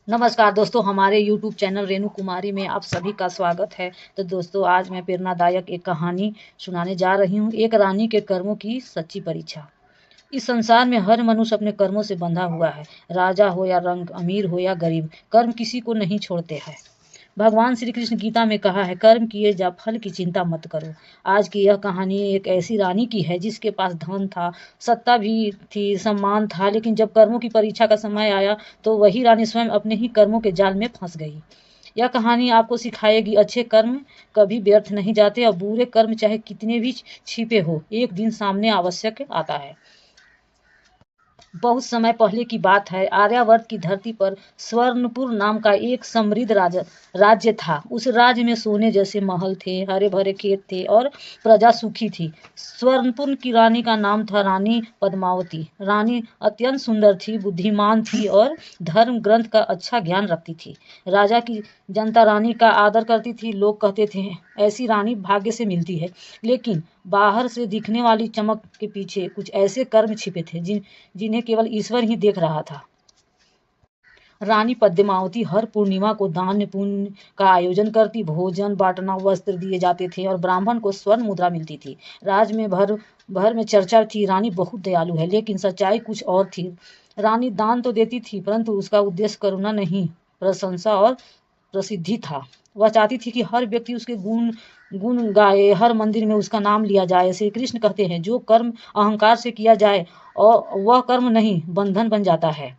नमस्कार दोस्तों, हमारे YouTube चैनल रेणु कुमारी में आप सभी का स्वागत है। तो दोस्तों, आज मैं प्रेरणादायक एक कहानी सुनाने जा रही हूँ, एक रानी के कर्मों की सच्ची परीक्षा। इस संसार में हर मनुष्य अपने कर्मों से बंधा हुआ है। राजा हो या रंग, अमीर हो या गरीब, कर्म किसी को नहीं छोड़ते हैं। भगवान श्री कृष्ण गीता में कहा है, कर्म किए जा, फल की चिंता मत करो। आज की यह कहानी एक ऐसी रानी की है जिसके पास धन था, सत्ता भी थी, सम्मान था, लेकिन जब कर्मों की परीक्षा का समय आया तो वही रानी स्वयं अपने ही कर्मों के जाल में फंस गई। यह कहानी आपको सिखाएगी, अच्छे कर्म कभी व्यर्थ नहीं जाते और बुरे कर्म चाहे कितने भी छिपे हो, एक दिन सामने आवश्यक आता है। बहुत समय पहले की बात है। आर्यावर्त की धरती पर स्वर्णपुर नाम का एक समृद्ध राज्य था। उस राज्य में सोने जैसे महल थे, हरे भरे खेत थे और प्रजा सुखी थी। स्वर्णपुर की रानी का नाम था रानी पद्मावती। रानी अत्यंत सुंदर थी, बुद्धिमान थी और धर्म ग्रंथ का अच्छा ज्ञान रखती थी। राजा की जनता रानी का आदर करती थी। लोग कहते थे, ऐसी रानी भाग्य से मिलती है। लेकिन बाहर से दिखने वाली चमक के पीछे कुछ ऐसे कर्म छिपे थे जिन्हें केवल ईश्वर ही देख रहा था। रानी पद्मावती हर पूर्णिमा को दान पुण्य का आयोजन करती, भोजन बांटना, वस्त्र दिए जाते थे और ब्राह्मण को स्वर्ण मुद्रा मिलती थी। राज्य में भर में चर्चा थी, रानी बहुत दयालु है, लेकिन सच्चाई कुछ और थी। रानी दान तो देती थी, परंतु उसका उद्देश्य करुणा नहीं, प्रशंसा और प्रसिद्धि था। वह चाहती थी कि हर व्यक्ति उसके गुण गुण गाए, हर मंदिर में उसका नाम लिया जाए। श्री कृष्ण कहते हैं, जो कर्म अहंकार से किया जाए और वह कर्म नहीं, बंधन बन जाता है।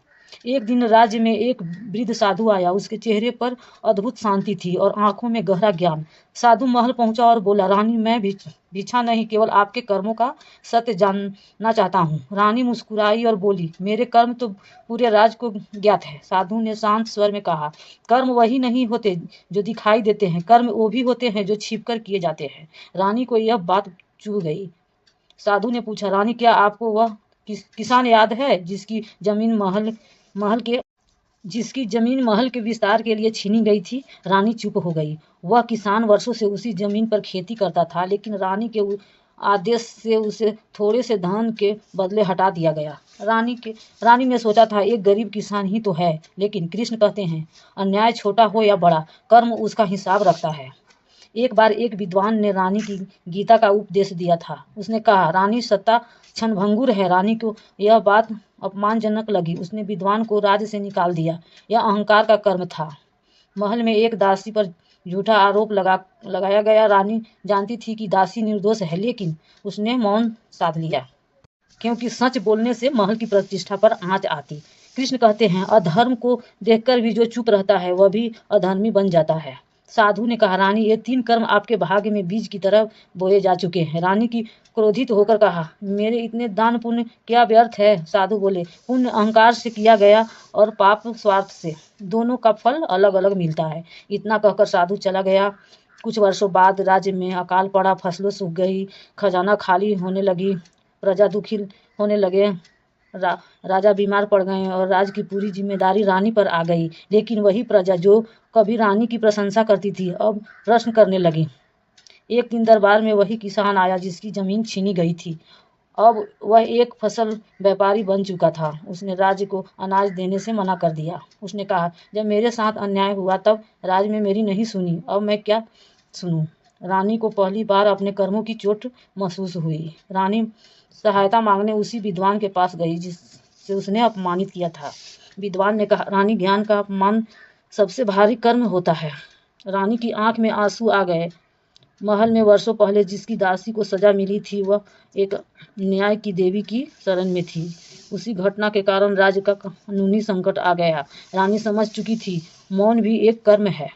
एक दिन राज्य में एक वृद्ध साधु आया। उसके चेहरे पर अद्भुत शांति थी और आंखों में गहरा ज्ञान। साधु महल पहुंचा और बोला, रानी, मैं भिक्षा नहीं, केवल आपके कर्मों का सत्य जानना चाहता हूँ। रानी मुस्कुराई और बोली, मेरे कर्म तो पूरे राज्य को ज्ञात है। साधु ने शांत स्वर में कहा, कर्म वही नहीं होते जो दिखाई देते हैं, कर्म वो भी होते हैं जो छिपकर किए जाते हैं। रानी को यह बात चुभ गई। साधु ने पूछा, रानी, क्या आपको वह किसान याद है जिसकी जमीन महल के विस्तार के लिए छीनी गई थी? रानी चुप हो गई। वह किसान वर्षों से उसी जमीन पर खेती करता था, लेकिन रानी के आदेश से उसे थोड़े से धन के बदले हटा दिया गया। रानी ने सोचा था, एक गरीब किसान ही तो है, लेकिन कृष्ण कहते हैं, अन्याय छोटा हो या बड़ा, कर्म उसका हिसाब रखता है। एक बार एक विद्वान ने रानी की गीता का उपदेश दिया था। उसने कहा, रानी, सत्ता क्षणभंगुर है। रानी को यह बात अपमानजनक लगी। उसने विद्वान को राज्य से निकाल दिया। यह अहंकार का कर्म था। महल में एक दासी पर झूठा आरोप लगाया गया। रानी जानती थी कि दासी निर्दोष है, लेकिन उसने मौन साध लिया, क्योंकि सच बोलने से महल की प्रतिष्ठा पर आंच आती। कृष्ण कहते हैं, अधर्म को देखकर भी जो चुप रहता है वह भी अधर्मी बन जाता है। साधु ने कहा, रानी, ये 3 कर्म आपके भाग्य में बीज की तरह बोए जा चुके हैं। रानी की क्रोधित होकर कहा, मेरे इतने दान पुण्य क्या व्यर्थ है? साधु बोले, पुण्य अहंकार से किया गया और पाप स्वार्थ से, दोनों का फल अलग अलग मिलता है। इतना कहकर साधु चला गया। कुछ वर्षों बाद राज्य में अकाल पड़ा, फसलों सूख गई, खजाना खाली होने लगी, प्रजा दुखी होने लगे। राजा बीमार पड़ गए और राज की पूरी जिम्मेदारी रानी पर आ गई। लेकिन वही प्रजा जो कभी रानी की प्रशंसा करती थी, अब प्रश्न करने लगी। एक दिन दरबार में वही किसान आया जिसकी जमीन छीनी गई थी। अब वह एक फसल व्यापारी बन चुका था। उसने राज्य को अनाज देने से मना कर दिया। उसने कहा, जब मेरे साथ अन्याय हुआ तब राज्य में मेरी नहीं सुनी, अब मैं क्या सुनूं? रानी को पहली बार अपने कर्मों की चोट महसूस हुई। रानी सहायता मांगने उसी विद्वान के पास गई जिससे उसने अपमानित किया था। विद्वान ने कहा, रानी, ज्ञान का अपमान सबसे भारी कर्म होता है। रानी की आंख में आंसू आ गए। महल में वर्षों पहले जिसकी दासी को सजा मिली थी, वह एक न्याय की देवी की शरण में थी। उसी घटना के कारण राज्य का कानूनी संकट आ गया। रानी समझ चुकी थी, मौन भी एक कर्म है।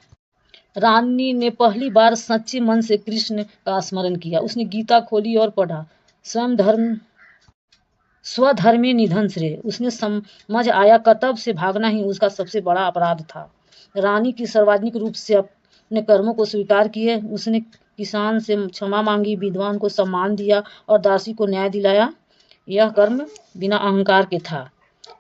रानी ने पहली बार सच्चे मन से कृष्ण का स्मरण किया। उसने गीता खोली और पढ़ा, स्वधर्मे निधन श्रेय। उसने समझ आया, कर्तव्य से भागना ही उसका सबसे बड़ा अपराध था। रानी की सार्वजनिक रूप से अपने कर्मों को स्वीकार किए। उसने किसान से क्षमा मांगी, विद्वान को सम्मान दिया और दासी को न्याय दिलाया। यह कर्म बिना अहंकार के था।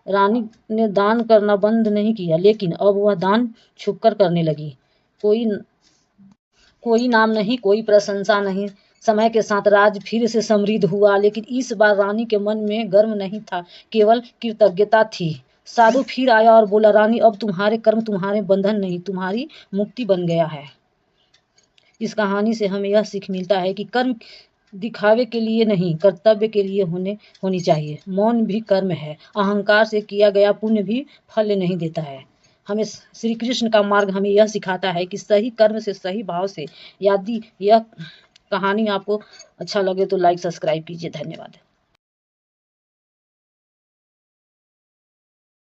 रानी ने दान करना बंद नहीं किया, लेकिन अब वह दान छुपकर करने लगी। कोई नाम नहीं, कोई प्रशंसा नहीं। समय के साथ राज्य फिर से समृद्ध हुआ, लेकिन इस बार रानी के मन में गर्व नहीं था, केवल कृतज्ञता थी। साधु फिर आया और बोला, रानी अब तुम्हारे कर्म तुम्हारे बंधन नहीं, तुम्हारी मुक्ति बन गया है। इस कहानी से हमें यह सीख मिलता है कि कर्म दिखावे के लिए नहीं, कर्तव्य के लिए होनी चाहिए। मौन भी कर्म है। अहंकार से किया गया पुण्य भी फल नहीं देता है। हमें श्री कृष्ण का मार्ग हमें यह सिखाता है कि सही कर्म से, सही भाव से। यदि यह कहानी आपको अच्छा लगे तो लाइक सब्सक्राइब कीजिए। धन्यवाद।